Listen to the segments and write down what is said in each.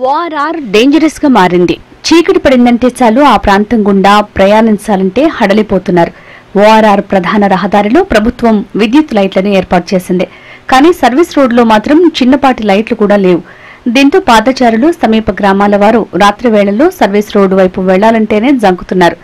ORR dangerous గా మారింది. చీకటి పడిందంటే చాలు ఆ ప్రాంతం గుండా ప్రయాణించాలంటే హడలిపోతున్నారు. ఓఆర్ఆర్ ప్రధాన రహదారిలో ప్రభుత్వం విద్యుత్ లైట్లను ఏర్పాటు చేసింది. కానీ సర్వీస్ రోడ్లో మాత్రం చిన్నపాటి లైట్లు కూడా లేవు. దీంతో పాదచారులు, సమీప గ్రామాల వారు రాత్రి వేళల్లో సర్వీస్ రోడ్డు వైపు వెళ్లాలంటేనే జంకుతున్నారు.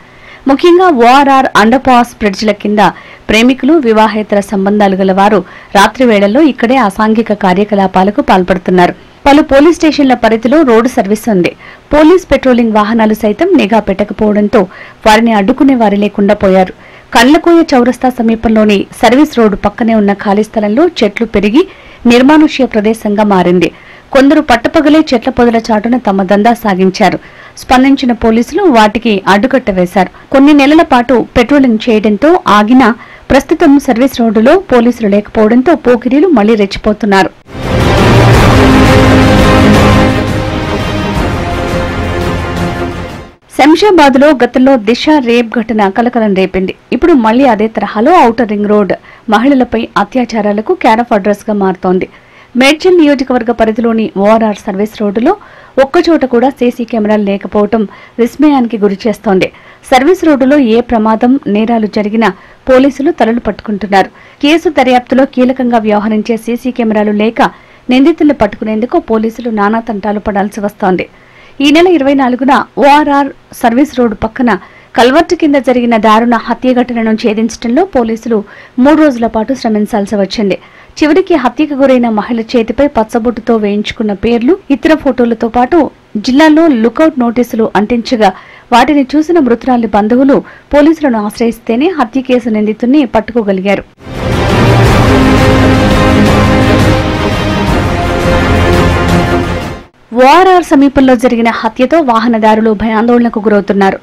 ముఖ్యంగా ఓఆర్ఆర్ అండర్ పాస్ బ్రిడ్జిల కింద ప్రేమికులు, వివాహేతర సంబంధాలు గల వారు రాత్రి వేళల్లో ఇక్కడే అసాంఘిక కార్యకలాపాలకు పాల్పడుతున్నారు. పలు పోలీస్ స్టేషన్ల పరిధిలో రోడ్డు సర్వీస్ ఉంది. పోలీస్ పెట్రోలింగ్ వాహనాలు సైతం నిఘా పెట్టకపోవడంతో వారిని అడ్డుకునే వారి లేకుండా పోయారు. కండ్లకోయ చౌరస్తా సమీపంలోని సర్వీస్ రోడ్డు పక్కనే ఉన్న ఖాళీ స్థలంలో చెట్లు పెరిగి నిర్మానుష్య ప్రదేశంగా మారింది. కొందరు పట్టపగలే చెట్ల పొదల చాటున తమ దందా సాగించారు. స్పందించిన పోలీసులు వాటికి అడ్డుకట్ట వేశారు. కొన్ని నెలల పాటు పెట్రోలింగ్ చేయడంతో ఆగినా ప్రస్తుతం సర్వీస్ రోడ్డులో పోలీసులు లేకపోవడంతో పోకిరీలు మళ్లీ రెచ్చిపోతున్నారు. శంషాబాద్ లో గతంలో దిశ రేప్ ఘటన కలకలం రేపింది. ఇప్పుడు మళ్లీ అదే తరహాలో ఔటర్ రింగ్ రోడ్ మహిళలపై అత్యాచారాలకు క్యారఫ్ అడ్రస్ గా మారుతోంది. మేడ్చల్ నియోజకవర్గ పరిధిలోని ఓఆర్ఆర్ సర్వీస్ రోడ్డులో ఒక్కచోట కూడా సీసీ కెమెరాలు లేకపోవడం విస్మయానికి గురిచేస్తోంది. సర్వీస్ రోడ్డులో ఏ ప్రమాదం, నేరాలు జరిగినా పోలీసులు తలలు పట్టుకుంటున్నారు. కేసు దర్యాప్తులో కీలకంగా వ్యవహరించే సీసీ కెమెరాలు లేక నిందితులను పట్టుకునేందుకు పోలీసులు నానా తంటాలు పడాల్సి వస్తోంది. ఈ నెల 24న ఓఆర్ఆర్ సర్వీస్ రోడ్డు పక్కన కల్వర్టు కింద జరిగిన దారుణ హత్య ఘటనను ఛేదించడంలో పోలీసులు 3 రోజుల పాటు శ్రమించాల్సి వచ్చింది. చివరికి హత్యకు గురైన మహిళ చేతిపై పచ్చబొట్టుతో వేయించుకున్న పేర్లు, ఇతర ఫోటోలతో పాటు జిల్లాలో లుకౌట్ నోటీసులు అంటించగా వాటిని చూసిన మృతురాలి బంధువులు పోలీసులను ఆశ్రయిస్తేనే హత్య కేసు నిందితుడిని పట్టుకోగలిగారు. ఓఆర్ఆర్ సమీపంలో జరిగిన హత్యతో వాహనదారులు భయాందోళనకు గురవుతున్నారు.